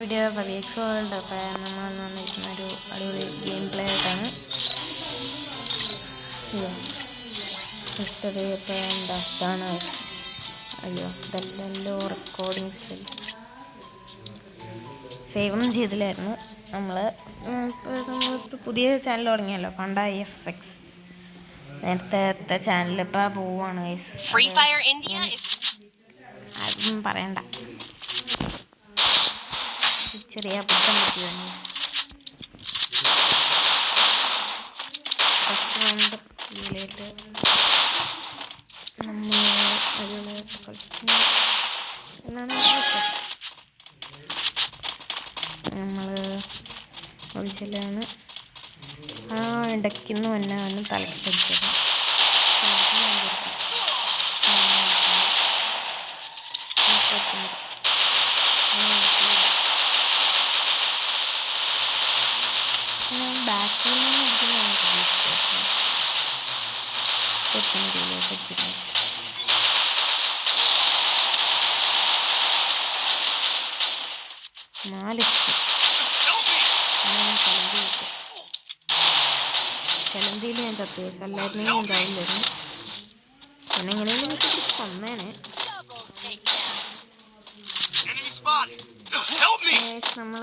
Video VX world. അപ്പോൾ നമ്മൾ വന്നിരിക്കുന്ന ഒരു അടിപൊളി ഗെയിം പ്ലേ ആയിട്ടാണ്. ഹിസ്റ്ററി ഇപ്പോൾ എന്താ ഇതാണ്. അയ്യോ ഇതെല്ലാം റെക്കോർഡിങ്സ് സേവ് ഒന്നും ചെയ്തില്ലായിരുന്നു. നമ്മളിപ്പോൾ പുതിയ ചാനൽ തുടങ്ങിയല്ലോ, പണ്ട IFX. നേരത്തെ ചാനലിപ്പോൾ പോവാണ്. അതും പറയണ്ട, ചെറിയ അബദ്ധം പറ്റിയാണ്. ഫസ്റ്റ് റൗണ്ട് ഇതിലേക്ക് നമ്മൾ അടിപൊളിയായിട്ട് കളിക്കുന്നു എന്നാണ് നമ്മൾ കളിച്ചില്ലാണ്. ആ ഇടയ്ക്കുന്ന വന്നാണ് തലക്ക് പഠിച്ചത്. ബാക്കിൽ നിന്ന് ഇരിക്കുന്നതാണ് പ്രതീക്ഷിച്ചത്. ചലന്തിയിൽ ഞാൻ ചത്തു. അല്ലായിരുന്നെങ്കിൽ ഞാൻ കഴിയില്ലായിരുന്നു. പിന്നെ എങ്ങനെയെങ്കിലും കൊന്നേനെ. നമ്മൾ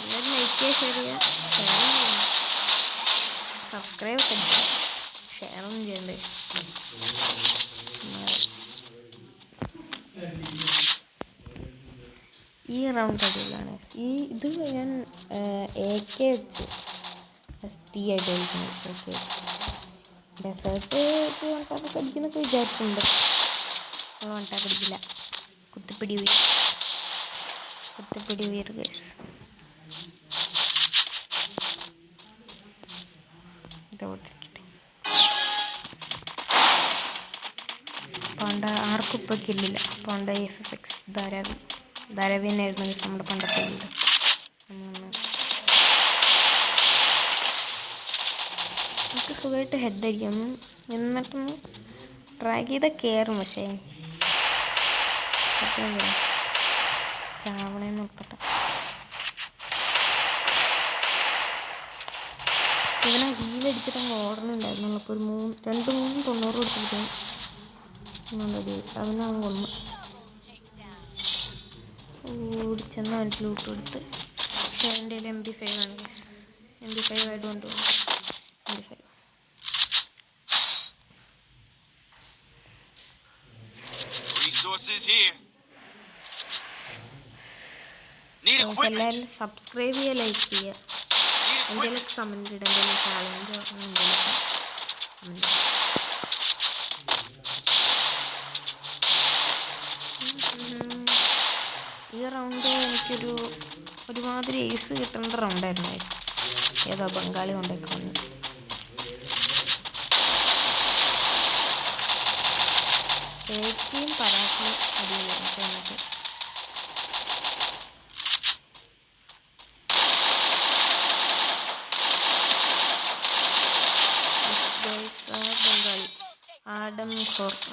എല്ലാവരും ലൈക്ക് ചെയ്യുക, ഷെയർ സബ്സ്ക്രൈബ് ഒക്കെ ഷെയറൊന്നും ചെയ്യണ്ടേ. ഈ റൗണ്ട് അടിയിലാണ്. ഇത് ഞാൻ AK വെച്ച് ST ആയിട്ട് കളിക്കുന്നത്. ഡെസേർട്ട് വെച്ച് വണ്ടാപ്പൊക്കെ അടിക്കുന്നൊക്കെ വിചാരിച്ചിട്ടുണ്ട്. വണ്ടാപ്പ് അടിക്കില്ല. കുത്തിപ്പിടി വീർ ഗൈസ്. പണ്ട ആർക്കും ഇപ്പം കില്ലില്ല. പണ്ട FX ധാരാവി തന്നെയായിരുന്നു നമ്മുടെ പണ്ടത്തെ വീട്. നമുക്ക് സുഖമായിട്ട് ഹെഡ് അടിക്കാം. എന്നിട്ടൊന്ന് ട്രാക്ക് ചെയ്താൽ കയറും. പക്ഷേ ചാവണേ നോക്കട്ടെ. ഇവനെ ഹീലടിച്ചിട്ട് അങ്ങ് ഓടണുണ്ടായിരുന്നുള്ളൂ. അപ്പോൾ ഒരു 2-3 90 കൊടുത്തിട്ട് അവനങ്ങ് കൊന്നു. ഓടിച്ചെന്ന് അവൻ്റെ ലൂട്ട് കൊടുത്ത്. പക്ഷേ എൻ്റെ MP5 ആണ്. MP5 ആയിട്ട് കൊണ്ടുപോകും. MP5 എല്ലാവരും സബ്സ്ക്രൈബ് ചെയ്യുക, ലൈക്ക് ചെയ്യുക, എന്തെങ്കിലും കമൻറ്റ് ഇടുക. എന്തെങ്കിലും ചാലഞ്ചോ എന്തെങ്കിലും ഈ റൗണ്ട് എനിക്കൊരു ഒരുമാതിരി ഏസ് കിട്ടേണ്ട റൗണ്ടായിരുന്നു. ഏതോ ബംഗാളി കൊണ്ടൊക്കെ വന്നു. ഏക്കിയും പരാക്കിയും അടിയിലാണ് എന്നിട്ട്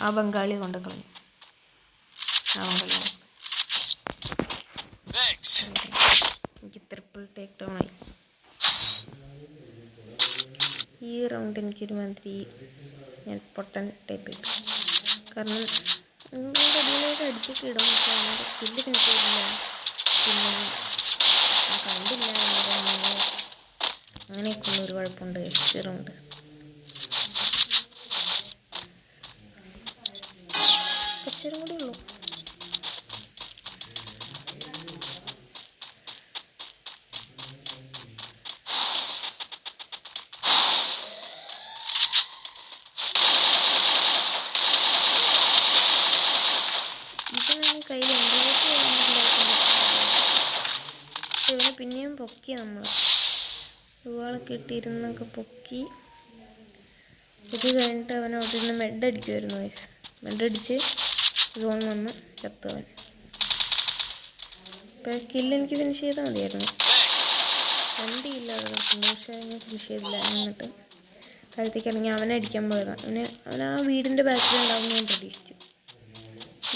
ആ ബംഗാളി കൊണ്ട് കളഞ്ഞു. എനിക്ക് ട്രിപ്പിൾ ടേക്ക് ഡൗൺ ആയി. ഈ റൗണ്ട് എനിക്കൊരു മാതിരി ഞാൻ പൊട്ടൻ ടൈപ്പ് ഇട്ടു. കാരണം അടിയിലായിട്ട് അടിച്ചൊക്കെ ഇടും. കില്ല് ഫിനിഷ് ചെയ്തില്ല, പിന്നെ കണ്ടില്ല അങ്ങനെയൊക്കെയുള്ള ഒരു കുഴപ്പമുണ്ട്. ഈ റൗണ്ട് കുറച്ചേരം കൂടെ ഉള്ളൂ. കയ്യിൽ ഇവനെ പിന്നെയും പൊക്കി. നമ്മൾ ഇവാളൊക്കെ ഇട്ടിരുന്നൊക്കെ പൊക്കി. ഇത് കഴിഞ്ഞിട്ട് അവൻ അവിടെ നിന്ന് മെഡടിക്കുമായിരുന്നു. മെഡടിച്ച് സോൺ വന്ന് ചത്തവൻ. ഇപ്പം കില്ല് എനിക്ക് ഫിനിഷ് ചെയ്താൽ മതിയായിരുന്നു. വണ്ടിയില്ലാതെ കിടക്കുന്നു, പക്ഷേ ഞാൻ ഫിനിഷ് ചെയ്തില്ല. എന്നിട്ട് താഴത്തേക്ക് ഇറങ്ങി അവനെ അടിക്കാൻ പോയതാണ്. അവൻ ആ വീടിൻ്റെ ബാക്കിലുണ്ടാവും ഞാൻ പ്രതീക്ഷിച്ചു.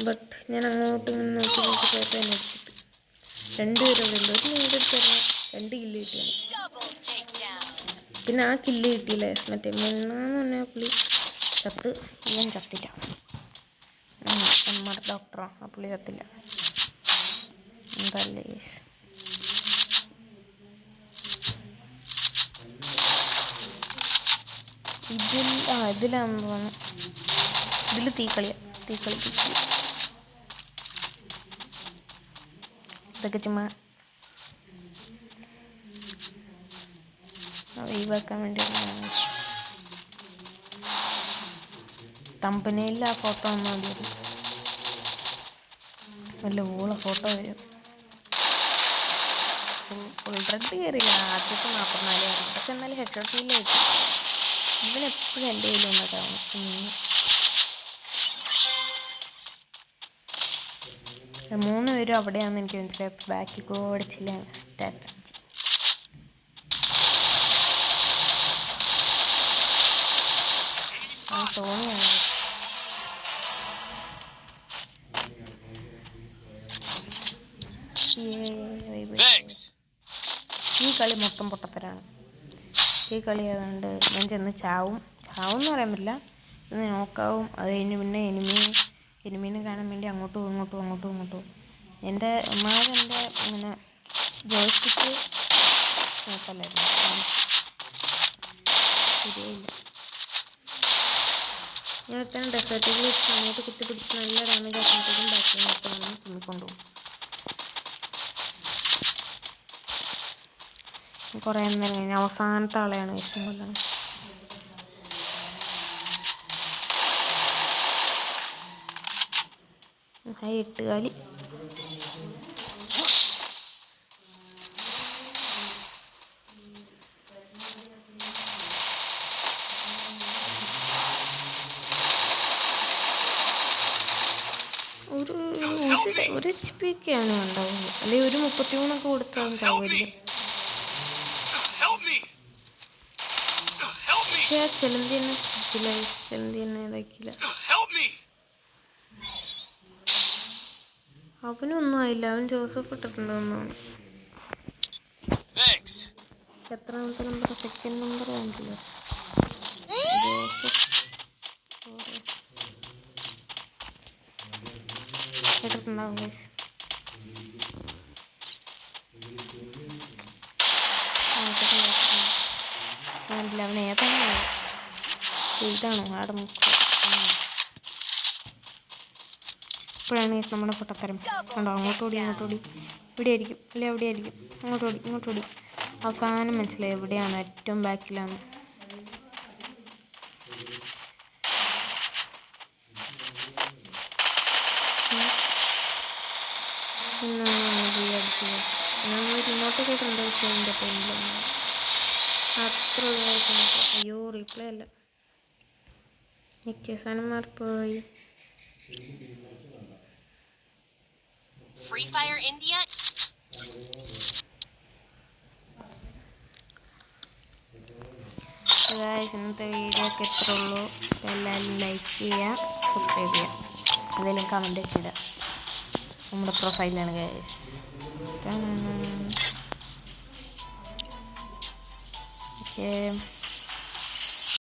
ബട്ട് ഞാൻ അങ്ങോട്ടും ഇങ്ങനെ നോക്കി നോക്കി പോയപ്പോൾ എന്നെ അടിച്ചിട്ട് 2 പേരും അവിടെ ഉണ്ട്. ഒരു നീണ്ട എടുത്തറിയാം 2 കില്ല് കിട്ടിയാണ്. പിന്നെ ആ കില്ല് കിട്ടിയില്ല. മറ്റേ മെന്നാന്ന് പറഞ്ഞ പുള്ളി ചത്ത്. ഇവൻ ചത്തില്ല. നമ്മുടെ ഡോക്ടറാണ്. ആ പുള്ളി ചത്തില്ല. എന്തല്ലേ ഇതിലാണെന്ന് തോന്നുന്നു. ഇതിൽ തീക്കളി ഇതൊക്കെ ചുമ്മാ ഒഴിവാക്കാൻ വേണ്ടി തമ്പനയിൽ ആ ഫോട്ടോ വന്നാൽ മതി. നല്ല ഊള ഫോട്ടോ വരും. ഫുൾ റെഡ് കയറിയില്ല. ആദ്യത്തെ 44 പക്ഷെ എന്നാലും ഹെഡ് ഫീൽ കിട്ടും. ഇവനെപ്പോഴും എൻ്റെ കയ്യിൽ വന്നതാണ്. 3 പേരും അവിടെയാണെന്ന് എനിക്ക് മനസ്സിലായി. ബാക്കിൽ കൂടെ ചില സ്ട്രാറ്റജി. ആ സോണിയാണ്. ഈ കളി മൊത്തം പൊട്ടത്തരാണ്. ഈ കളി ആയതുകൊണ്ട് ഞാൻ ചെന്ന് ചാവും എന്ന് പറയാൻ പറ്റില്ല. ഇന്ന് നോക്കാവും. അത് കഴിഞ്ഞ് പിന്നെ എനിമീനെ കാണാൻ വേണ്ടി അങ്ങോട്ടും എൻ്റെ ഇങ്ങനെ ജോയ്സ്റ്റിക്ക് നോക്കല്ലായിരുന്നു. ശരിയായില്ല. ഞാൻ എത്താൻ ഡെസേർട്ടിൽ സമയത്ത് കുത്തിപ്പിടിച്ച് നല്ല ഡാമേജ് ആക്കുമ്പോഴത്തേക്കും ബാക്കിൽ മൊത്തം വന്ന് തുമ്മിക്കൊണ്ടുപോകും. കുറേ നേരം കഴിഞ്ഞ് അവസാനത്തെ ആളെയാണ് ഇഷ്ടം കൊല്ലാണ്. ഹൈ 8 കാലി. ഒരു HP ഒക്കെയാണ് ഉണ്ടാവുന്നത്. അല്ലെങ്കിൽ ഒരു 33 കൊടുത്താൽ ചാവില്ല. പക്ഷേ ആ ചെലന്തി തന്നെ ഇതാക്കിയില്ല. അവനൊന്നും ആയില്ല. അവൻ ജോസഫ് ഇട്ടിട്ടുണ്ടോന്നാണ്. എത്രാമത്തെ നമ്പർ? സെക്കൻഡ് നമ്പർ ആണല്ലോ ജോസഫ്. ഇട്ടിട്ടുണ്ടാവും ഗൈസ്. അവൻ ഏതാണോ ഇതാണോ ആടെ മുക്ക്. ഇപ്പോഴാണ് ഗൈസ് നമ്മുടെ പൊട്ടത്തരം കണ്ടോ. അങ്ങോട്ടോടി ഇവിടെ ആയിരിക്കും. അല്ലെ അവിടെ ആയിരിക്കും. ഇങ്ങോട്ടോടി അവസാനം മനസ്സിലായി എവിടെയാണ്. ഏറ്റവും ബാക്കിലാണ്. ഇങ്ങോട്ടേക്കുണ്ട്. എൻ്റെ ടൈമിലാണ് അത്ര അയ്യോ റീപ്ലേ അല്ല. നിത്യസാനന്മാർ പോയി. Free Fire India. ഇന്നത്തെ വീഡിയോ ഒക്കെ എത്ര ഉള്ളൂ. എല്ലാവരും ലൈക്ക് ചെയ്യുക, സബ്സ്ക്രൈബ് ചെയ്യുക, എന്തെങ്കിലും കമൻ്റ് ഒക്കെ ഇടുക. നമ്മുടെ പ്രൊഫൈലാണ് ഗൈസ്. ഓക്കെ.